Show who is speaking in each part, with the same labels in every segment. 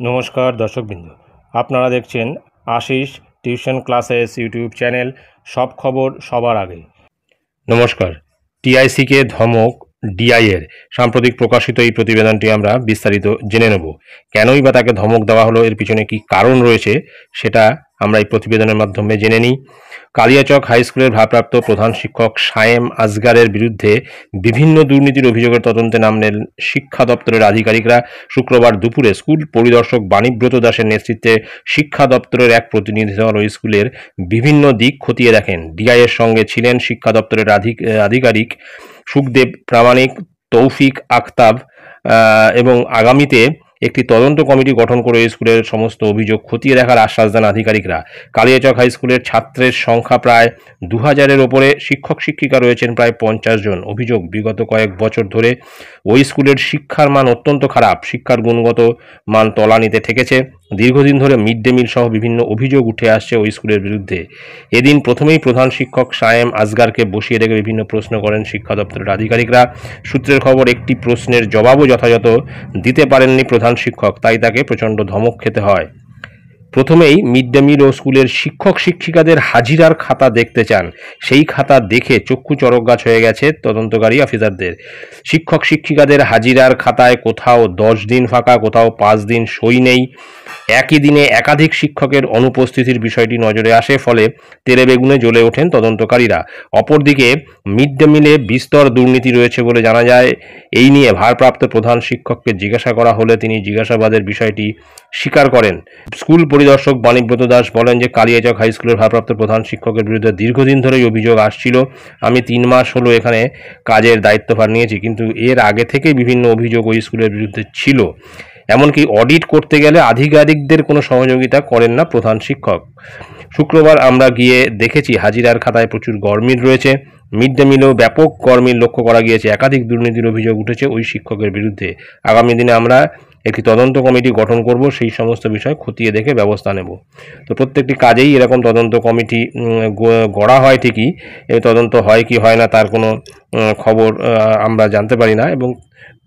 Speaker 1: নমস্কার দর্শকবৃন্দ, আপনারা দেখছেন Ashis tuition classes YouTube channel. সব খবর সবার আগে। নমস্কার। টিআইসিকে ধমক ডিআইয়ের সাম্প্রতিক প্রকাশিত এই প্রতিবেদনটি আমরা বিস্তারিত জেনে নেব। কেনই বা তাকে ধমক দেওয়া হলো, এর পিছনে কি কারণ রয়েছে সেটা আমরা এই প্রতিবেদনের মাধ্যমে জেনে নিই। কালিয়াচক হাই স্কুলের ভারপ্রাপ্ত প্রধান শিক্ষক সায়েম আসগারের বিরুদ্ধে বিভিন্ন দুর্নীতির অভিযোগের তদন্তে নামলেন শিক্ষা দপ্তরের আধিকারিকরা। শুক্রবার দুপুরে স্কুল পরিদর্শক বাণীব্রত দাসের নেতৃত্বে শিক্ষা দপ্তরের এক প্রতিনিধি দল ওই স্কুলের বিভিন্ন দিক খতিয়ে দেখেন। ডিআইয়ের সঙ্গে ছিলেন শিক্ষা দপ্তরের আধিকারিক সুখদেব প্রামাণিক, তৌফিক আখতাব এবং আগামীতে একটি তদন্ত কমিটি গঠন করে স্কুলের সমস্ত অভিযোগ খতিয়ে দেখার আশ্বাস দেন আধিকারিকরা। কালিয়াচক হাই স্কুলের ছাত্রের সংখ্যা প্রায় 2000-এর ওপরে, শিক্ষক শিক্ষিকা রয়েছেন প্রায় 50 জন। অভিযোগ, বিগত কয়েক বছর ধরে ওই স্কুলের শিক্ষার মান অত্যন্ত খারাপ, শিক্ষার গুণগত মান তলানিতে ঠেকেছে। দীর্ঘদিন ধরে মিড ডে মিল সহ বিভিন্ন অভিযোগ উঠে আসছে ওই স্কুলের বিরুদ্ধে। এদিন প্রথমেই প্রধান শিক্ষক সায়েম আসগারকে বসিয়ে রেখে বিভিন্ন প্রশ্ন করেন শিক্ষা দপ্তরের আধিকারিকরা। সূত্রের খবর, একটি প্রশ্নের জবাবও যথাযথ দিতে পারেননি প্রধান শিক্ষক, তাই তাকে প্রচণ্ড ধমক খেতে হয়। প্রথমেই মিড ডে মিল ও স্কুলের শিক্ষক শিক্ষিকাদের হাজিরার খাতা দেখতে চান। সেই খাতা দেখে চক্ষু চড়ক গাছ হয়ে গেছে তদন্তকারী অফিসারদের। শিক্ষক শিক্ষিকাদের হাজিরার খাতায় কোথাও 10 দিন ফাঁকা, কোথাও 5 দিন সই নেই। একই দিনে একাধিক শিক্ষকের অনুপস্থিতির বিষয়টি নজরে আসে, ফলে তেলে বেগুনে জ্বলে ওঠেন তদন্তকারীরা। অপরদিকে মিড ডে মিলে বিস্তর দুর্নীতি রয়েছে বলে জানা যায়। এই নিয়ে ভারপ্রাপ্ত প্রধান শিক্ষককে জিজ্ঞাসা করা হলে তিনি জিজ্ঞাসাবাদের বিষয়টি স্বীকার করেন। স্কুল পরিদর্শক বাণীব্রত দাস বলেন যে কালিয়াচক হাই স্কুলের ভারপ্রাপ্ত প্রধান শিক্ষকের বিরুদ্ধে দীর্ঘদিন ধরেই অভিযোগ আসছিল। আমি 3 মাস হলো এখানে কাজের দায়িত্বভার নিয়েছি, কিন্তু এর আগে থেকেই বিভিন্ন অভিযোগ ওই স্কুলের বিরুদ্ধে ছিল। এমনকি অডিট করতে গেলে আধিকারিকদের কোনো সহযোগিতা করেন না প্রধান শিক্ষক। শুক্রবার আমরা গিয়ে দেখেছি হাজিরার খাতায় প্রচুর গরমিল রয়েছে। মিড ডে মিলেও ব্যাপক গরমিল লক্ষ্য করা গিয়েছে। একাধিক দুর্নীতির অভিযোগ উঠেছে ওই শিক্ষকের বিরুদ্ধে। আগামী দিনে আমরা একটি তদন্ত কমিটি গঠন করব, সেই সমস্ত বিষয় খতিয়ে দেখে ব্যবস্থা নেব। তো প্রত্যেকটি কাজেই এরকম তদন্ত কমিটি গড়া হয় ঠিকই, তদন্ত হয় কি হয় না তার কোনো খবর আমরা জানতে পারি না, এবং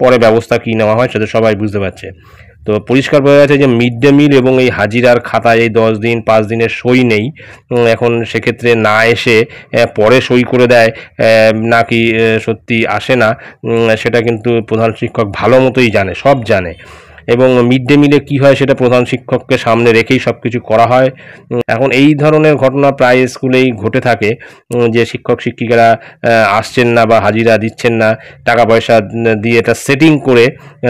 Speaker 1: পরে ব্যবস্থা কী নেওয়া হয় সেটা সবাই বুঝতে পারছে। তো পরিষ্কার বোঝা যাচ্ছে যে মিড ডে মিল এবং এই হাজিরার খাতায় এই 10 দিন 5 দিনের সই নেই। এখন সেক্ষেত্রে না এসে পরে সই করে দেয় নাকি সত্যি আসে না, সেটা কিন্তু প্রধান শিক্ষক ভালো মতোই জানে, সব জানে। এবং মিড ডে মিলে কী হয় সেটা প্রধান শিক্ষককে সামনে রেখেই সব কিছু করা হয়। এখন এই ধরনের ঘটনা প্রায় স্কুলেই ঘটে থাকে, যে শিক্ষক শিক্ষিকারা আসছেন না বা হাজিরা দিচ্ছেন না, টাকা পয়সা দিয়ে এটা সেটিং করে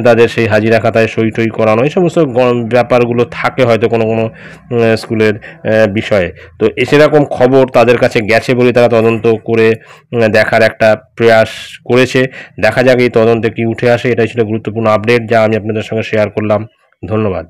Speaker 1: তাদের সেই হাজিরা খাতায় সই টই করানো, এই সমস্ত ব্যাপারগুলো থাকে হয়তো কোনো কোনো স্কুলের বিষয়ে। তো সেরকম খবর তাদের কাছে গেছে বলে তারা তদন্ত করে দেখার একটা প্রয়াস করেছে। দেখা যাক এই তদন্তে কি উঠে আসে। এটাই ছিল গুরুত্বপূর্ণ আপডেট যা আমি আপনাদের সঙ্গে শেয়ার করলাম। ধন্যবাদ।